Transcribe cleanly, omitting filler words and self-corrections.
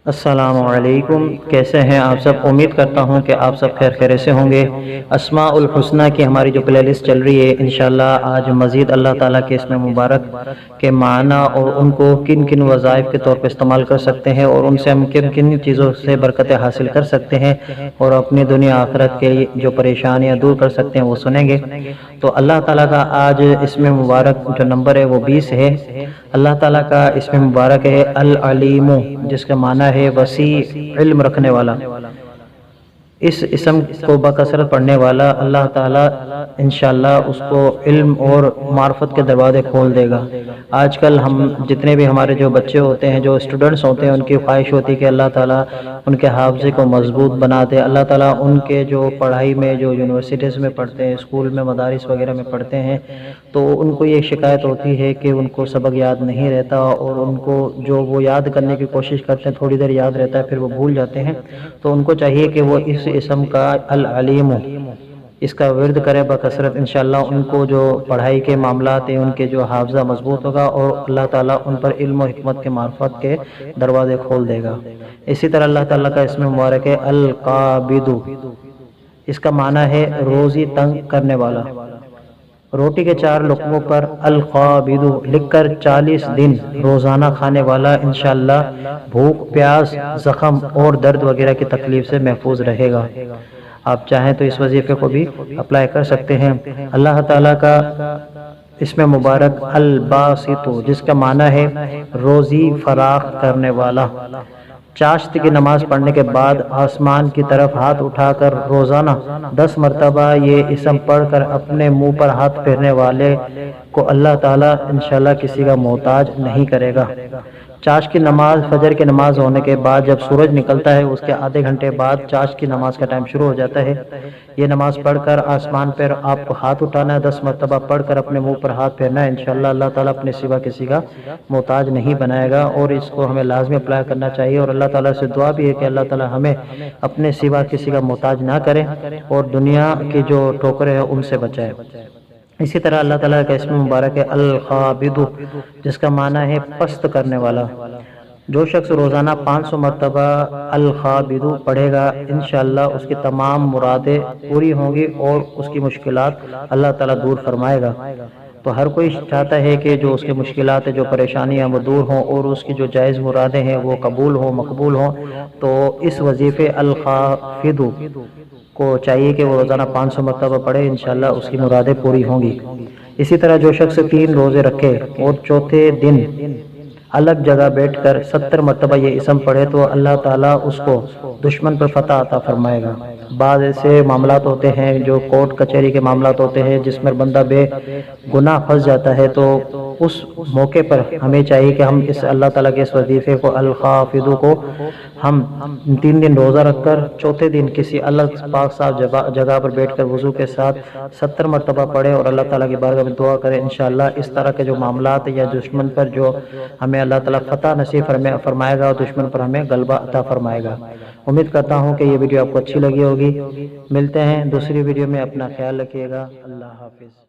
السلام علیکم، کیسے ہیں آپ سب؟ امید کرتا ہوں کہ آپ سب خیر سے ہوں گے۔ اسماء الحسنہ کی ہماری جو پلے لسٹ چل رہی ہے، انشاءاللہ آج مزید اللہ تعالیٰ کے اسم مبارک کے معنی اور ان کو کن کن وظائف کے طور پر استعمال کر سکتے ہیں اور ان سے ہم کن کن چیزوں سے برکتیں حاصل کر سکتے ہیں اور اپنی دنیا آخرت کے جو پریشانیاں دور کر سکتے ہیں وہ سنیں گے۔ تو اللہ تعالیٰ کا آج اسم مبارک جو نمبر ہے وہ 20 ہے۔ اللہ تعالیٰ کا اسم مبارک ہے العلیم، جس کا معنی ہے وسیع علم رکھنے والا۔ اس اسم کو بکثرت پڑھنے والا اللہ تعالیٰ انشاءاللہ اس کو علم اور معرفت کے دروازے کھول دے گا۔ آج کل ہم جتنے بھی ہمارے جو بچے ہوتے ہیں، جو اسٹوڈنٹس ہوتے ہیں، ان کی خواہش ہوتی ہے کہ اللہ تعالیٰ ان کے حافظے کو مضبوط بنا دے، اللہ تعالیٰ ان کے جو پڑھائی میں جو یونیورسٹیز میں پڑھتے ہیں، اسکول میں، مدارس وغیرہ میں پڑھتے ہیں، تو ان کو یہ شکایت ہوتی ہے کہ ان کو سبق یاد نہیں رہتا اور ان کو جو وہ یاد کرنے کی کوشش کرتے ہیں تھوڑی دیر یاد رہتا ہے پھر وہ بھول جاتے ہیں۔ تو ان کو چاہیے کہ وہ اس اسم کا العلیم اس کا ورد کرے بکثرت، انشاءاللہ ان کو جو پڑھائی کے معاملات ہیں ان کے جو حافظہ مضبوط ہوگا اور اللہ تعالیٰ ان پر علم و حکمت کے معرفت کے دروازے کھول دے گا۔ اسی طرح اللہ تعالیٰ کا اسم مبارک ہے القابض، اس کا معنی ہے روزی تنگ کرنے والا۔ روٹی کے 4 لقموں پر القابض لکھ کر 40 دن روزانہ کھانے والا انشاءاللہ بھوک، پیاس، زخم اور درد وغیرہ کی تکلیف سے محفوظ رہے گا۔ آپ چاہیں تو اس وظیفے کو بھی اپلائی کر سکتے ہیں۔ اللہ تعالیٰ کا اسم مبارک الباسط، جس کا معنی ہے روزی فراخ کرنے والا۔ چاشت کی نماز پڑھنے کے بعد آسمان کی طرف ہاتھ اٹھا کر روزانہ 10 مرتبہ یہ اسم پڑھ کر اپنے منہ پر ہاتھ پھیرنے والے کو اللہ تعالیٰ انشاءاللہ کسی کا محتاج نہیں کرے گا۔ چاشت کی نماز فجر کی نماز ہونے کے بعد جب سورج نکلتا ہے اس کے آدھے گھنٹے بعد چاشت کی نماز کا ٹائم شروع ہو جاتا ہے۔ یہ نماز پڑھ کر آسمان پر آپ کو ہاتھ اٹھانا ہے، 10 مرتبہ پڑھ کر اپنے منہ پر ہاتھ پھیرنا ہے، انشاءاللہ اللہ تعالیٰ اپنے سوا کسی کا محتاج نہیں بنائے گا، اور اس کو ہمیں لازمی اپلائی کرنا چاہیے۔ اور اللہ تعالیٰ سے دعا بھی ہے کہ اللہ تعالیٰ ہمیں اپنے سوا کسی کا محتاج نہ کرے اور دنیا کی جو ٹھوکریں ہیں ان سے بچائے۔ اسی طرح اللہ تعالیٰ کا اسم مبارک ہے الخابض، جس کا معنی ہے پست کرنے والا۔ جو شخص روزانہ 500 مرتبہ الخابض پڑھے گا انشاءاللہ اس کی تمام مرادیں پوری ہوں گی اور اس کی مشکلات اللہ تعالیٰ دور فرمائے گا۔ تو ہر کوئی چاہتا ہے کہ جو اس کے مشکلات جو پریشانیاں وہ دور ہوں اور اس کی جو جائز مرادیں ہیں وہ قبول ہوں، مقبول ہوں۔ تو اس وظیفے الخافض کو چاہیے کہ وہ روزانہ 500 مرتبہ پڑھے، انشاءاللہ اس کی مرادیں پوری ہوں گی۔ اسی طرح جو شخص 3 روزے رکھے اور چوتھے دن الگ جگہ بیٹھ کر 70 مرتبہ یہ اسم پڑھے تو اللہ تعالیٰ اس کو دشمن پر فتح عطا فرمائے گا۔ بعض ایسے معاملات ہوتے ہیں جو کورٹ کچہری کے معاملات ہوتے ہیں جس میں بندہ بے گناہ پھنس جاتا ہے، تو اس موقع پر ہمیں چاہیے کہ ہم اس اللہ تعالیٰ کے اس وظیفے کو الخافض کو ہم 3 دن روزہ رکھ کر چوتھے دن کسی الگ پاک صاف جگہ پر بیٹھ کر وضو کے ساتھ 70 مرتبہ پڑھے اور اللہ تعالیٰ کی بارگاہ میں دعا کرے، انشاءاللہ اس طرح کے جو معاملات یا دشمن پر جو ہمیں اللہ تعالیٰ فتح نصیب فرمائے گا اور دشمن پر ہمیں غلبہ عطا فرمائے گا۔ امید کرتا ہوں کہ یہ ویڈیو آپ کو اچھی لگی ہوگی۔ ملتے ہیں دوسری ویڈیو میں، اپنا خیال رکھیے گا۔ اللہ حافظ۔